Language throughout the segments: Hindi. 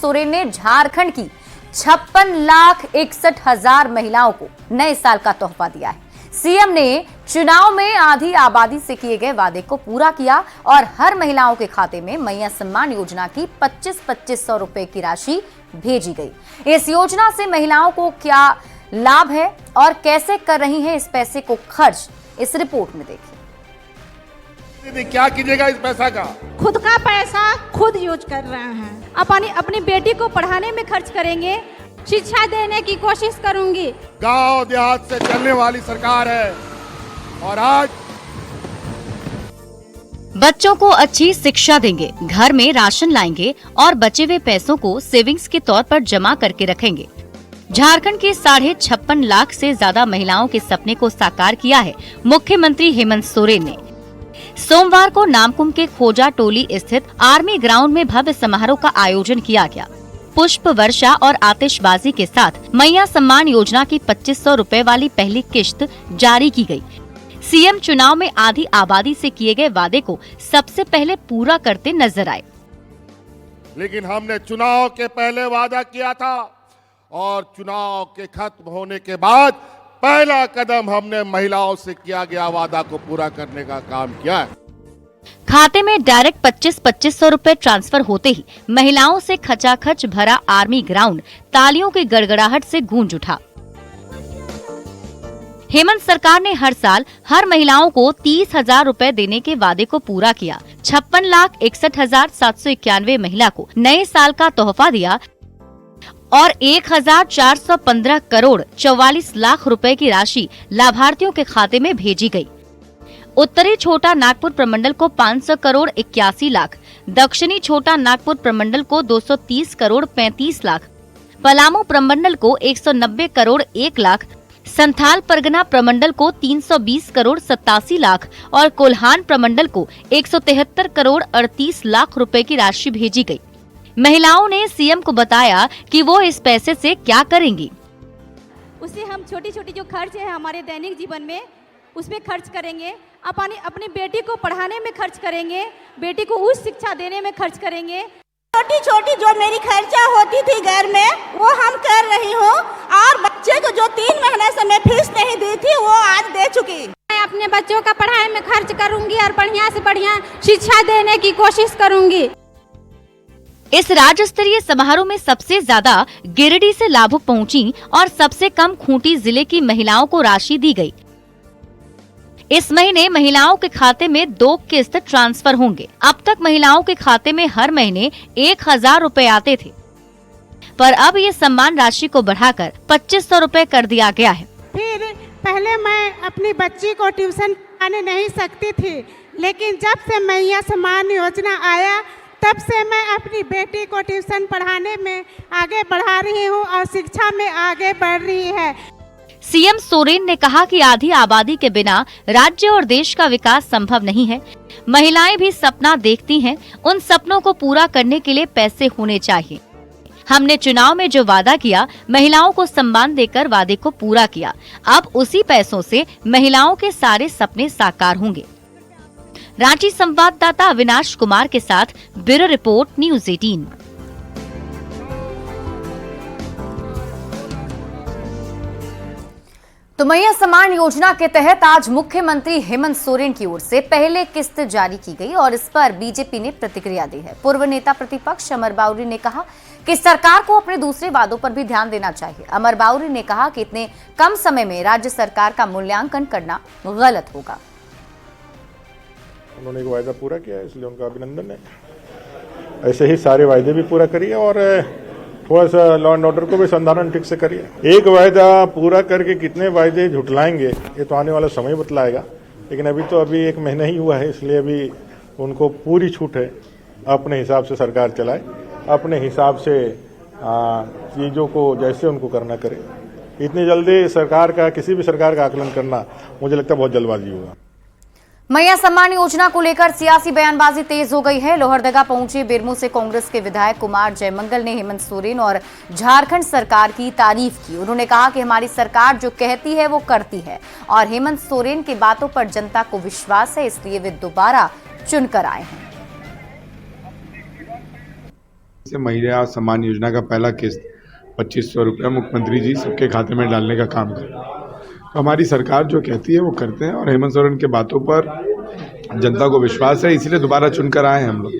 सोरेन ने झारखंड की 56,61,000 महिलाओं को नए साल का तोहफा दिया है। सीएम ने चुनाव में आधी आबादी से किए गए वादे को पूरा किया और हर महिलाओं के खाते में मैया सम्मान योजना की 25-2500 रुपए की राशि भेजी गई। इस योजना से महिलाओं को क्या लाभ है और कैसे कर रही हैं इस पैसे को खर्च, इस रिपोर्ट में देखिए। क्या कीजिएगा इस पैसा का? खुद का पैसा खुद यूज कर रहे हैं। अपनी बेटी को पढ़ाने में खर्च करेंगे, शिक्षा देने की कोशिश करूंगी। गांव देहात से चलने वाली सरकार है और आज बच्चों को अच्छी शिक्षा देंगे, घर में राशन लाएंगे और बचे हुए पैसों को सेविंग्स के तौर पर जमा करके रखेंगे। झारखंड के 56.5 लाख से ज्यादा महिलाओं के सपने को साकार किया है मुख्यमंत्री हेमंत सोरेन ने। सोमवार को नामकुम के खोजा टोली स्थित आर्मी ग्राउंड में भव्य समारोह का आयोजन किया गया। पुष्प वर्षा और आतिशबाजी के साथ मैया सम्मान योजना की 2500 रुपए वाली पहली किश्त जारी की गई। सीएम चुनाव में आधी आबादी से किए गए वादे को सबसे पहले पूरा करते नजर आए। लेकिन हमने चुनाव के पहले वादा किया था और चुनाव के खत्म होने के बाद पहला कदम हमने महिलाओं से किया गया वादा को पूरा करने का काम किया है। खाते में डायरेक्ट 25-2500 रुपए ट्रांसफर होते ही महिलाओं से खचाखच भरा आर्मी ग्राउंड तालियों की गड़गड़ाहट से गूंज उठा। हेमंत सरकार ने हर साल हर महिलाओं को 30,000 रुपए देने के वादे को पूरा किया। 56,61,791 महिला को नए साल का तोहफा दिया और 1,415 करोड़ 44 लाख रुपए की राशि लाभार्थियों के खाते में भेजी गई। उत्तरी छोटा नागपुर प्रमंडल को 500 करोड़ 81 लाख, दक्षिणी छोटा नागपुर प्रमंडल को 230 करोड़ 35 लाख, पलामू प्रमंडल को 190 करोड़ 1 लाख, संथाल परगना प्रमंडल को 320 करोड़ 87 लाख और कोल्हान प्रमंडल को 173 करोड़ 38 लाख रुपए की राशि भेजी गई। महिलाओं ने सीएम को बताया कि वो इस पैसे से क्या करेंगी। उससे हम छोटी छोटी जो खर्च है हमारे दैनिक जीवन में उसमें खर्च करेंगे। अपनी बेटी को पढ़ाने में खर्च करेंगे, बेटी को उच्च शिक्षा देने में खर्च करेंगे। छोटी छोटी जो मेरी खर्चा होती थी घर में वो हम कर रही हूँ और बच्चे को जो 3 महीने से मैं फीस नहीं दी थी वो आज दे चुकी। मैं अपने बच्चों का पढ़ाई में खर्च करूंगी और बढ़िया से बढ़िया शिक्षा देने की कोशिश करूंगी। इस राज्य स्तरीय समारोह में सबसे ज्यादा गिरिडीह से लाभुक पहुंची और सबसे कम खूंटी जिले की महिलाओं को राशि दी गई। इस महीने महिलाओं के खाते में 2 किस्त ट्रांसफर होंगे। अब तक महिलाओं के खाते में हर महीने 1,000 रुपए आते थे, पर अब ये सम्मान राशि को बढ़ाकर 2500 रुपए कर दिया गया है। फिर पहले मैं अपनी बच्ची को ट्यूशन पढ़ाने नहीं सकती थी, लेकिन जब से मैया सम्मान योजना आया तब से मैं अपनी बेटी को ट्यूशन पढ़ाने में आगे बढ़ा रही हूँ और शिक्षा में आगे बढ़ रही है। सीएम सोरेन ने कहा कि आधी आबादी के बिना राज्य और देश का विकास संभव नहीं है। महिलाएं भी सपना देखती हैं, उन सपनों को पूरा करने के लिए पैसे होने चाहिए। हमने चुनाव में जो वादा किया, महिलाओं को सम्मान देकर वादे को पूरा किया। अब उसी पैसों से महिलाओं के सारे सपने साकार होंगे। रांची संवाददाता अविनाश कुमार के साथ ब्यूरो रिपोर्ट, न्यूज़ 18। तो मैया सम्मान योजना के तहत आज मुख्यमंत्री हेमंत सोरेन की ओर से पहले किस्त जारी की गई और इस पर बीजेपी ने प्रतिक्रिया दी है। पूर्व नेता प्रतिपक्ष अमर बाउरी ने कहा कि सरकार को अपने दूसरे वादों पर भी ध्यान देना चाहिए। अमर बाउरी ने कहा कि इतने कम समय में राज्य सरकार का मूल्यांकन करना गलत होगा। उन्होंने एक वायदा पूरा किया, इसलिए उनका अभिनंदन है। ऐसे ही सारे वायदे भी पूरा करिए और थोड़ा सा लॉ एंड ऑर्डर को भी संधारण ठीक से करिए। एक वायदा पूरा करके कितने वायदे झुटलाएंगे ये तो आने वाला समय बतलाएगा, लेकिन अभी 1 महीना ही हुआ है, इसलिए अभी उनको पूरी छूट है। अपने हिसाब से सरकार चलाए, अपने हिसाब से चीज़ों को जैसे उनको करना करे। इतनी जल्दी सरकार का, किसी भी सरकार का आकलन करना मुझे लगता है बहुत जल्दबाजी होगा। मैया सम्मान योजना को लेकर सियासी बयानबाजी तेज हो गई है। लोहरदगा पहुंचे बेरमो से कांग्रेस के विधायक कुमार जयमंगल ने हेमंत सोरेन और झारखंड सरकार की तारीफ की। उन्होंने कहा कि हमारी सरकार जो कहती है वो करती है और हेमंत सोरेन की बातों पर जनता को विश्वास है, इसलिए वे दोबारा चुनकर आए हैं। से महिला सम्मान योजना का पहला किस्त 2500 रुपया मुख्यमंत्री जी सबके खाते में डालने का काम कर रहे हैं। तो हमारी सरकार जो कहती है वो करते हैं और हेमंत सोरेन के बातों पर जनता को विश्वास है, इसलिए दोबारा चुनकर आए हैं हम लोग।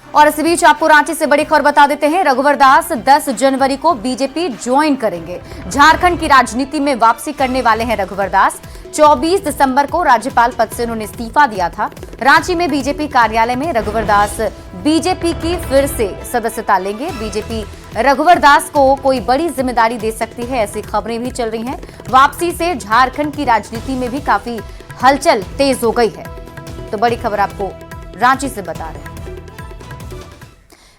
और इस बीच आपको रांची से बड़ी खबर बता देते हैं। रघुवर दास 10 जनवरी को बीजेपी ज्वाइन करेंगे। झारखंड की राजनीति में वापसी करने वाले हैं रघुवर दास। 24 दिसंबर को राज्यपाल पद से उन्होंने इस्तीफा दिया था। रांची में बीजेपी कार्यालय में रघुवर दास बीजेपी की फिर से सदस्यता लेंगे। बीजेपी रघुवर दास को कोई बड़ी जिम्मेदारी दे सकती है, ऐसी खबरें भी चल रही हैं। वापसी से झारखंड की राजनीति में भी काफी हलचल तेज हो गई है। तो बड़ी खबर आपको रांची से बता रहे हैं।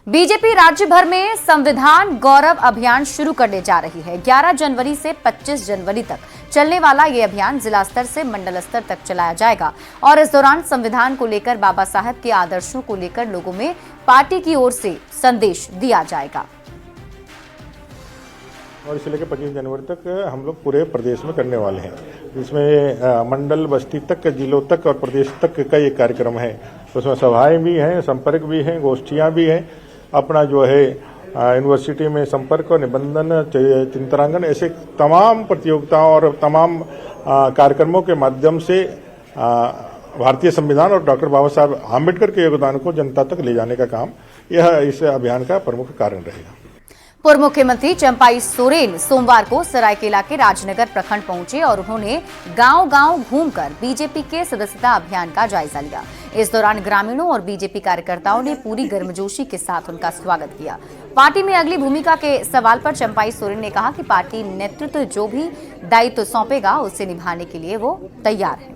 बीजेपी राज्य भर में संविधान गौरव अभियान शुरू करने जा रही है। 11 जनवरी से 25 जनवरी तक चलने वाला ये अभियान जिला स्तर से मंडल स्तर तक चलाया जाएगा और इस दौरान संविधान को लेकर, बाबा साहब के आदर्शों को लेकर लोगों में पार्टी की ओर से संदेश दिया जाएगा। और इसे लेकर 25 जनवरी तक हम लोग पूरे प्रदेश में करने वाले हैं, जिसमें मंडल, बस्ती तक, जिलों तक और प्रदेश तक का ये कार्यक्रम है। उसमें सभाएं भी हैं, संपर्क भी हैं, गोष्ठियां भी हैं। अपना जो है यूनिवर्सिटी में संपर्क और निबंधन, चिंतनांगन, ऐसे तमाम प्रतियोगिताओं और तमाम कार्यक्रमों के माध्यम से भारतीय संविधान और डॉक्टर बाबा साहब आम्बेडकर के योगदान को जनता तक ले जाने का काम यह इस अभियान का प्रमुख कारण रहेगा। पूर्व मुख्यमंत्री चंपाई सोरेन सोमवार को सरायकेला के राजनगर प्रखंड पहुंचे और उन्होंने गांव-गांव घूमकर बीजेपी के सदस्यता अभियान का जायजा लिया। इस दौरान ग्रामीणों और बीजेपी कार्यकर्ताओं ने पूरी गर्मजोशी के साथ उनका स्वागत किया। पार्टी में अगली भूमिका के सवाल पर चंपाई सोरेन ने कहा कि पार्टी नेतृत्व जो भी दायित्व सौंपेगा उसे निभाने के लिए वो तैयार है।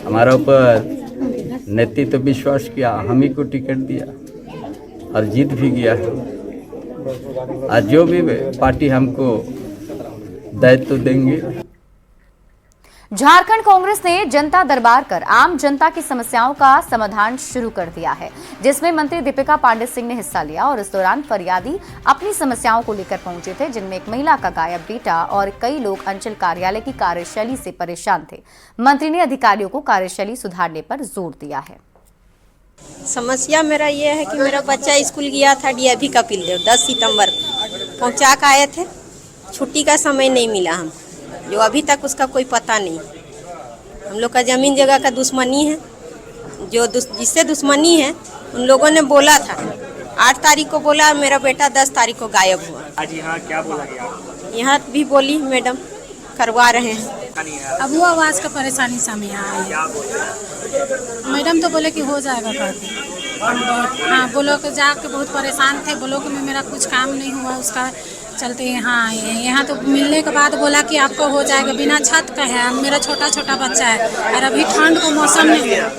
हमारा ऊपर नेतृत्व विश्वास किया, हम ही को टिकट दिया और जीत भी गया है। आज जो भी पार्टी हमको दायित्व देंगे। झारखंड कांग्रेस ने जनता दरबार कर आम जनता की समस्याओं का समाधान शुरू कर दिया है, जिसमें मंत्री दीपिका पांडे सिंह ने हिस्सा लिया और इस दौरान फरियादी अपनी समस्याओं को लेकर पहुंचे थे, जिनमें एक महिला का गायब बेटा और कई लोग अंचल कार्यालय की कार्यशैली से परेशान थे। मंत्री ने अधिकारियों को कार्यशैली सुधारने पर जोर दिया है। समस्या मेरा ये है कि मेरा बच्चा स्कूल गया था DAV कपिल देव 10 सितंबर को पहुँचा कर आए थे। छुट्टी का समय नहीं मिला हम, जो अभी तक उसका कोई पता नहीं। हम लोग का ज़मीन जगह का दुश्मनी है, जो जिससे दुश्मनी है उन लोगों ने बोला था 8 तारीख को बोला, मेरा बेटा 10 तारीख को गायब हुआ। आज यहाँ क्या बोला गया? यहाँ भी बोली मैडम करवा रहे हैं। अब वो आवाज़ का परेशानी सामने आया। मैडम तो बोले कि हो जाएगा करके। हाँ, ब्लॉक जाके बहुत परेशान थे। ब्लॉक में मेरा कुछ काम नहीं हुआ, उसका चलते यहाँ यहाँ तो मिलने के बाद बोला कि आपको हो जाएगा। बिना छत का है, मेरा छोटा छोटा बच्चा है और अभी ठंड का मौसम नहीं है।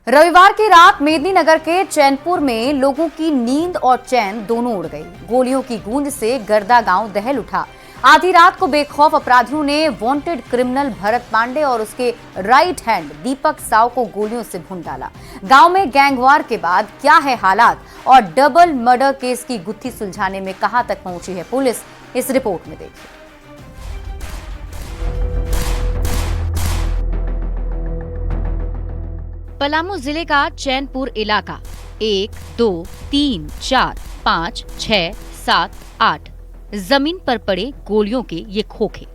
रविवार की रात मेदिनीनगर के चैनपुर में लोगों की नींद और चैन दोनों उड़ गई। गोलियों की गूंज से गर्दा गांव दहल उठा। आधी रात को बेखौफ अपराधियों ने वांटेड क्रिमिनल भरत पांडे और उसके राइट हैंड दीपक साव को गोलियों से भून डाला। गांव में गैंगवार के बाद क्या है हालात और डबल मर्डर केस की गुत्थी सुलझाने में कहां तक पहुंची है पुलिस, इस रिपोर्ट में देखिए। पलामू जिले का चैनपुर इलाका 1, 2, 3, 4, 5, 6, 7, 8 जमीन पर पड़े गोलियों के ये खोखे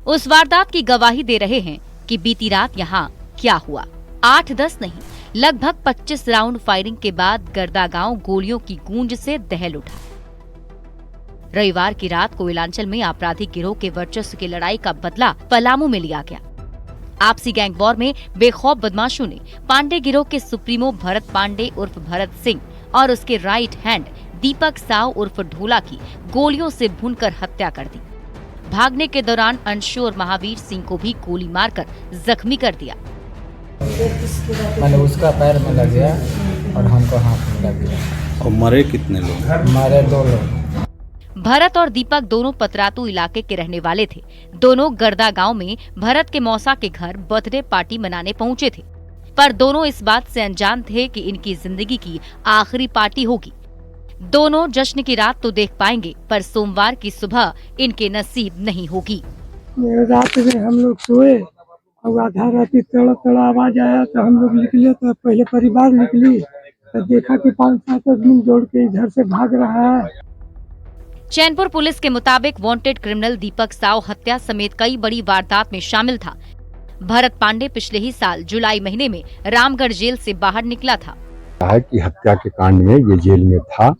उस वारदात की गवाही दे रहे हैं कि बीती रात यहाँ क्या हुआ। 8-10 नहीं, लगभग 25 राउंड फायरिंग के बाद गर्दा गांव गोलियों की गूंज से दहल उठा। रविवार की रात कोयलांचल में आपराधिक गिरोह के वर्चस्व की लड़ाई का बदला पलामू में लिया गया। आपसी गैंग वॉर में बेखौफ बदमाशों ने पांडे गिरोह के सुप्रीमो भरत पांडे उर्फ भरत सिंह और उसके राइट हैंड दीपक साव उर्फ ढोला की गोलियों से भूनकर हत्या कर दी। भागने के दौरान अंशु और महावीर सिंह को भी गोली मारकर जख्मी कर दिया। मैंने उसका पैर में लग गया और हमको हाथ में लग गया। और मरे कितने लोग? मरे 2 लोग। भरत और दीपक दोनों पतरातू इलाके के रहने वाले थे। दोनों गर्दा गांव में भरत के मौसा के घर बर्थडे पार्टी मनाने पहुंचे थे, पर दोनों इस बात से अनजान थे कि इनकी जिंदगी की आखिरी पार्टी होगी। दोनों जश्न की रात तो देख पाएंगे, पर सोमवार की सुबह इनके नसीब नहीं होगी। रात में हम लोग सोए और आधा रात तड़ा आवाज आया तो हम लोग निकले। तो पहले परिवार निकली तो देखा कि 5-7 आदमी जोड़ के इधर से भाग रहा है। चैनपुर पुलिस के मुताबिक वांटेड क्रिमिनल दीपक साव हत्या समेत कई बड़ी वारदात में शामिल था। भरत पांडे पिछले ही साल जुलाई महीने में रामगढ़ जेल से बाहर निकला था। कि हत्या के कांड में ये जेल में था,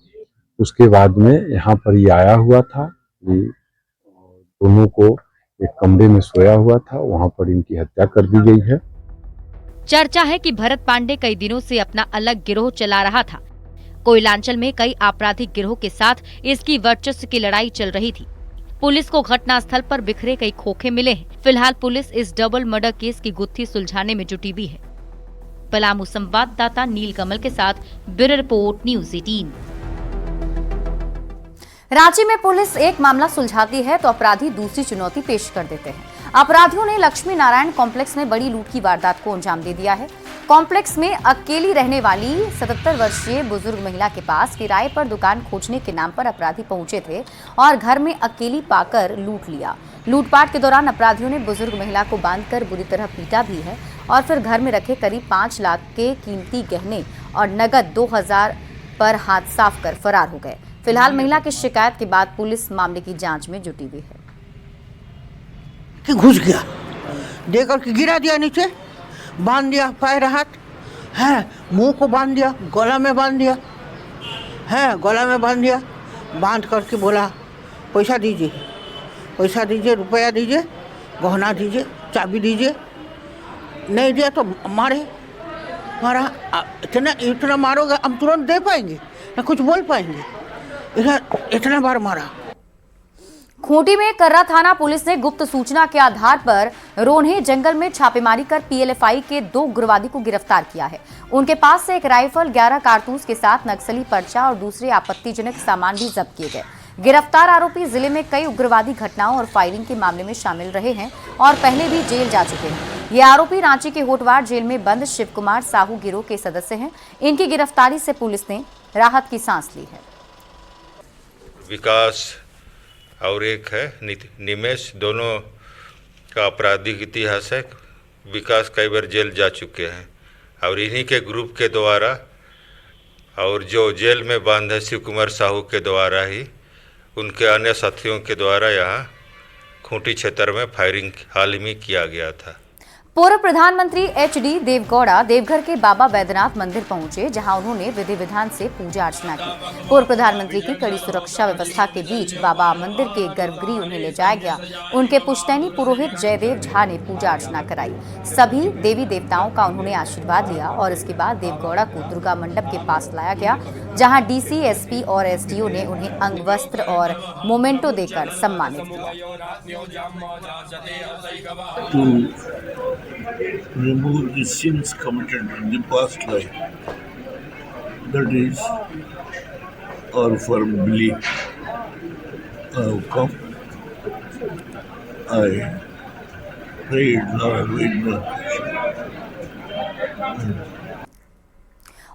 उसके बाद में यहाँ पर ये आया हुआ था। ये दोनों को एक कमरे में सोया हुआ था, वहाँ पर इनकी हत्या कर दी गई है। चर्चा है कि भरत पांडे कई दिनों से अपना अलग गिरोह चला रहा था। कोयलांचल में कई आपराधिक गिरोह के साथ इसकी वर्चस्व की लड़ाई चल रही थी। पुलिस को घटनास्थल पर बिखरे कई खोखे मिले हैं। फिलहाल पुलिस इस डबल मर्डर केस की गुत्थी सुलझाने में जुटी हुई है। पलामू संवाददाता नीलकमल के साथ ब्यूरो रिपोर्ट न्यूज़ 18। रांची में पुलिस एक मामला सुलझाती है तो अपराधी दूसरी चुनौती पेश कर देते हैं। अपराधियों ने लक्ष्मी नारायण कॉम्प्लेक्स में बड़ी लूट की वारदात को अंजाम दे दिया है। कॉम्प्लेक्स में अकेली रहने वाली 77 वर्षीय बुजुर्ग महिला के पास किराए पर दुकान खोजने के नाम पर अपराधी पहुंचे थे और घर में अकेली पाकर लूट लिया। लूटपाट के दौरान अपराधियों ने बुजुर्ग महिला को बांधकर बुरी तरह पीटा भी है और फिर घर में रखे करीब 5 लाख के कीमती गहने और नगद 2000 पर हाथ साफ कर फरार हो गए। फिलहाल महिला की शिकायत के बाद पुलिस मामले की जांच में जुटी हुई है। कि घुस गया, देकर के गिरा दिया नीचे, बांध दिया पैर हाथ है, मुंह को बांध दिया, गला में बांध दिया है, गला में बांध दिया। बांध करके बोला पैसा दीजिए, पैसा दीजिए, रुपया दीजिए, गहना दीजिए, चाबी दीजिए। नहीं दिया तो मारा। इतना मारोगे हम तुरंत दे पाएंगे ना कुछ बोल पाएंगे, इतना बार मारा। खूंटी में कर्रा थाना पुलिस ने गुप्त सूचना के आधार पर रोन्हे जंगल में छापेमारी कर पीएलएफआई के 2 उग्रवादी को गिरफ्तार किया है। उनके पास से एक राइफल, 11 कारतूस के साथ नक्सली पर्चा और दूसरे आपत्तिजनक सामान भी जब्त किए गए। गिरफ्तार आरोपी जिले में कई उग्रवादी घटनाओं और फायरिंग के मामले में शामिल रहे हैं और पहले भी जेल जा चुके हैं। ये आरोपी रांची के होटवार जेल में बंद शिव कुमार साहू गिरोह के सदस्य हैं। इनकी गिरफ्तारी से पुलिस ने राहत की सांस ली है। विकास और एक है निमेश, दोनों का आपराधिक इतिहास है। विकास कई बार जेल जा चुके हैं और इन्हीं के ग्रुप के द्वारा और जो जेल में बंद है शिव कुमार साहू के द्वारा ही उनके अन्य साथियों के द्वारा यहाँ खूंटी क्षेत्र में फायरिंग हाल ही में किया गया था। पूर्व प्रधानमंत्री एचडी देवगौड़ा देवघर के बाबा बैद्यनाथ मंदिर पहुंचे, जहां उन्होंने विधि विधान से पूजा अर्चना की। पूर्व प्रधानमंत्री की कड़ी सुरक्षा व्यवस्था के बीच बाबा मंदिर के गर्भगृह उन्हें ले जाया गया। उनके पुश्तैनी पुरोहित जयदेव झा ने पूजा अर्चना कराई। सभी देवी देवताओं का उन्होंने आशीर्वाद लिया और इसके बाद देवगौड़ा को दुर्गा मंडप के पास लाया गया, जहाँ डीसी, एसपी और एसडीओ ने उन्हें अंग वस्त्र और मोमेंटो देकर सम्मानित किया। Remove the sins committed in the past life, that is our firm belief. I have come, I prayed, Lord,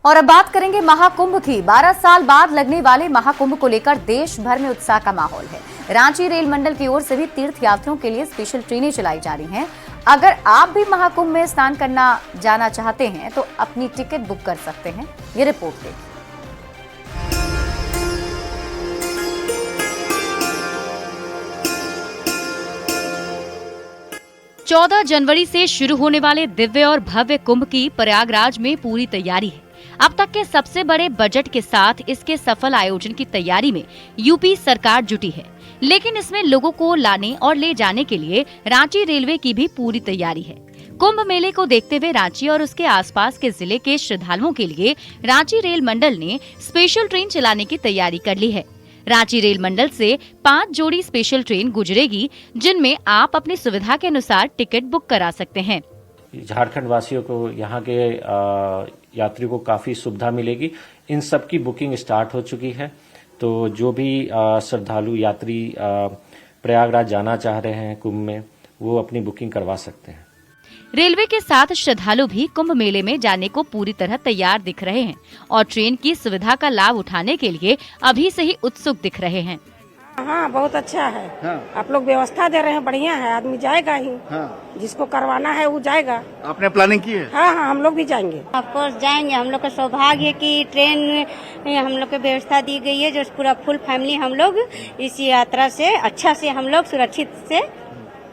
और अब बात करेंगे महाकुंभ की। 12 साल बाद लगने वाले महाकुंभ को लेकर देश भर में उत्साह का माहौल है। रांची रेल मंडल की ओर से भी तीर्थ यात्रियों के लिए स्पेशल ट्रेनें चलाई जा रही हैं। अगर आप भी महाकुंभ में स्नान करना जाना चाहते हैं तो अपनी टिकट बुक कर सकते हैं। ये रिपोर्ट देखिए। 14 जनवरी से शुरू होने वाले दिव्य और भव्य कुंभ की प्रयागराज में पूरी तैयारी है। अब तक के सबसे बड़े बजट के साथ इसके सफल आयोजन की तैयारी में यूपी सरकार जुटी है, लेकिन इसमें लोगों को लाने और ले जाने के लिए रांची रेलवे की भी पूरी तैयारी है। कुंभ मेले को देखते हुए रांची और उसके आसपास के जिले के श्रद्धालुओं के लिए रांची रेल मंडल ने स्पेशल ट्रेन चलाने की तैयारी कर ली है। रांची रेल मंडल से 5 जोड़ी स्पेशल ट्रेन गुजरेगी, जिनमें आप अपनी सुविधा के अनुसार टिकट बुक करा सकते हैं। झारखंड वासियों को, यहाँ के यात्रियों को काफी सुविधा मिलेगी। इन सब की बुकिंग स्टार्ट हो चुकी है, तो जो भी श्रद्धालु यात्री प्रयागराज जाना चाह रहे हैं कुंभ में, वो अपनी बुकिंग करवा सकते हैं। रेलवे के साथ श्रद्धालु भी कुंभ मेले में जाने को पूरी तरह तैयार दिख रहे हैं और ट्रेन की सुविधा का लाभ उठाने के लिए अभी से ही उत्सुक दिख रहे हैं। हाँ बहुत अच्छा है। आप लोग व्यवस्था दे रहे हैं, बढ़िया है, आदमी जाएगा ही। जिसको करवाना है वो जाएगा। आपने प्लानिंग की है? हाँ हाँ हम लोग भी जाएंगे। ऑफकोर्स जाएंगे। हम लोग का सौभाग्य है कि ट्रेन में हम लोग को व्यवस्था दी गई है, जो पूरा फुल फैमिली हम लोग इस यात्रा से अच्छा से हम लोग सुरक्षित से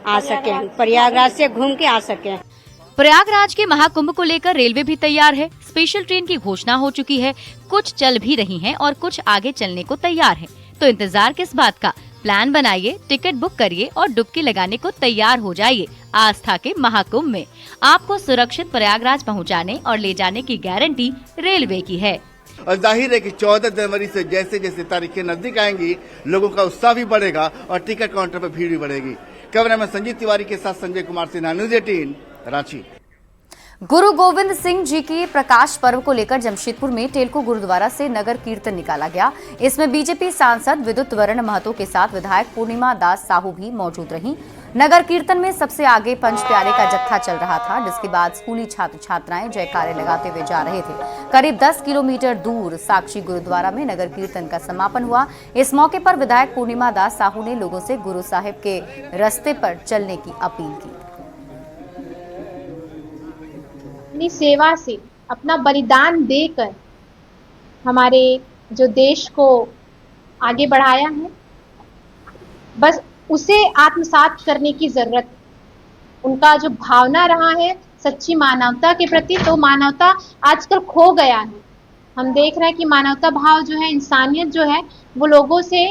आ सके, प्रयागराज से घूम के आ सके। प्रयागराज के महाकुंभ को लेकर रेलवे भी तैयार है। स्पेशल ट्रेन की घोषणा हो चुकी है, कुछ चल भी रही हैं और कुछ आगे चलने को तैयार हैं। तो इंतजार किस बात का? प्लान बनाइए, टिकट बुक करिए और डुबकी लगाने को तैयार हो जाइए आस्था के महाकुंभ में। आपको सुरक्षित प्रयागराज पहुंचाने और ले जाने की गारंटी रेलवे की है। और जाहिर है कि 14 जनवरी से जैसे जैसे तारीखें नजदीक आएंगी, लोगों का उत्साह भी बढ़ेगा और टिकट काउंटर पर भीड़ भी बढ़ेगी। कैमरामैन संजीव तिवारी के साथ संजय कुमार सिन्हा, न्यूज़ 18 रांची। गुरु गोविंद सिंह जी की प्रकाश पर्व को लेकर जमशेदपुर में टेलको गुरुद्वारा से नगर कीर्तन निकाला गया। इसमें बीजेपी सांसद विद्युत वरण महतो के साथ विधायक पूर्णिमा दास साहू भी मौजूद रहीं। नगर कीर्तन में सबसे आगे पंच प्यारे का जत्था चल रहा था, जिसके बाद स्कूली छात्र छात्राएं जयकारे लगाते हुए जा रहे थे। करीब 10 किलोमीटर दूर साक्षी गुरुद्वारा में नगर कीर्तन का समापन हुआ। इस मौके पर विधायक पूर्णिमा दास साहू ने लोगों से गुरु साहिब के रास्ते पर चलने की अपील की। अपनी सेवा से, अपना बलिदान देकर हमारे जो देश को आगे बढ़ाया है, बस उसे आत्मसात करने की जरूरत है। उनका जो भावना रहा है सच्ची मानवता के प्रति, तो मानवता आजकल खो गया है। हम देख रहे हैं कि मानवता भाव जो है, इंसानियत जो है, वो लोगों से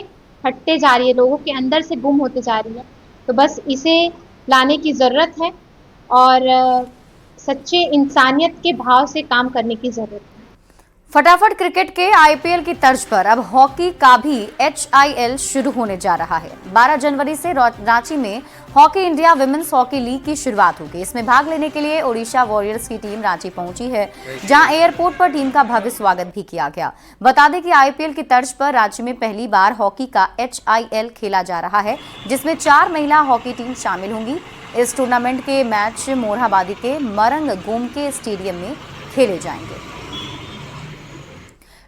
हटते जा रही है, लोगों के अंदर से गुम होते जा रही है। तो बस इसे लाने की जरूरत है और सच्चे इंसानियत के भाव से काम करने की जरूरत है। फटाफट क्रिकेट के आईपीएल की तर्ज पर अब हॉकी का भी HIL शुरू होने जा रहा है। 12 जनवरी से रांची में hockey India women's hockey league की शुरुआत होगी। इसमें भाग लेने के लिए ओडिशा वॉरियर्स की टीम रांची पहुंची है, जहां एयरपोर्ट पर टीम का भव्य स्वागत भी किया गया। बता दें कि आईपीएल की तर्ज पर राज्य में पहली बार हॉकी का HIL खेला जा रहा है, जिसमें 4 महिला हॉकी टीम शामिल होंगी। इस टूर्नामेंट के मैच मोरहाबादी के मरंग गोमके स्टेडियम में खेले जाएंगे।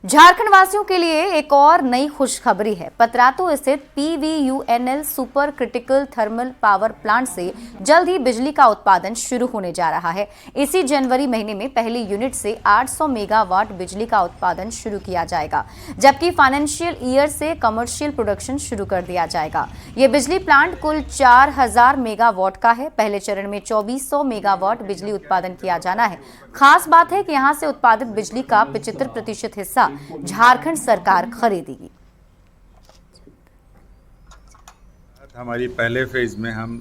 झारखंड वासियों के लिए एक और नई खुशखबरी है। पतरातू स्थित PVUNL super critical thermal power plant से जल्द ही बिजली का उत्पादन शुरू होने जा रहा है। इसी जनवरी महीने में पहली यूनिट से 800 मेगावाट बिजली का उत्पादन शुरू किया जाएगा, जबकि फाइनेंशियल ईयर से कमर्शियल प्रोडक्शन शुरू कर दिया जाएगा। ये बिजली प्लांट कुल 4000 मेगावाट का है। पहले चरण में 2400 मेगावाट बिजली उत्पादन किया जाना है। खास बात है कि यहाँ से उत्पादित बिजली का 75% हिस्सा झारखंड सरकार खरीदेगी। हमारी पहले फेज में हम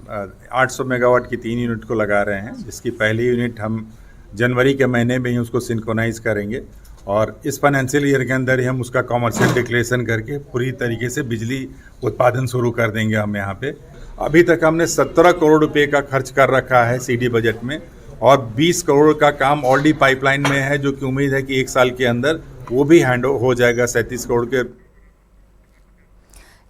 800 मेगावाट की 3 यूनिट को लगा रहे हैं, जिसकी पहली यूनिट हम जनवरी के महीने में ही उसको सिंक्रोनाइज करेंगे और इस फाइनेंशियल ईयर के अंदर ही हम उसका कमर्शियल डिक्लेरेशन करके पूरी तरीके से बिजली उत्पादन शुरू कर देंगे। हम यहाँ पे अभी तक हमने 17 करोड़ रुपए का खर्च कर रखा है CD बजट में और 20 करोड़ का काम ऑलरेडी पाइपलाइन में है, जो कि उम्मीद है कि 1 साल के अंदर वो भी हैंड हो जाएगा 37 करोड़ के।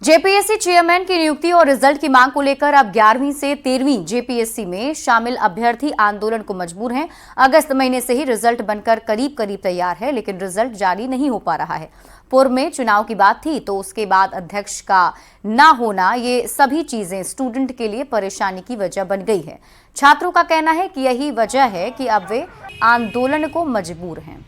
जेपीएससी चेयरमैन की नियुक्ति और रिजल्ट की मांग को लेकर अब 11वीं से 13वीं जेपीएससी में शामिल अभ्यर्थी आंदोलन को मजबूर हैं। अगस्त महीने से ही रिजल्ट बनकर करीब तैयार है, लेकिन रिजल्ट जारी नहीं हो पा रहा है। पूर्व में चुनाव की बात थी, तो उसके बाद अध्यक्ष का ना होना, ये सभी चीजें स्टूडेंट के लिए परेशानी की वजह बन गई है। छात्रों का कहना है कि यही वजह है कि अब वे आंदोलन को मजबूर हैं।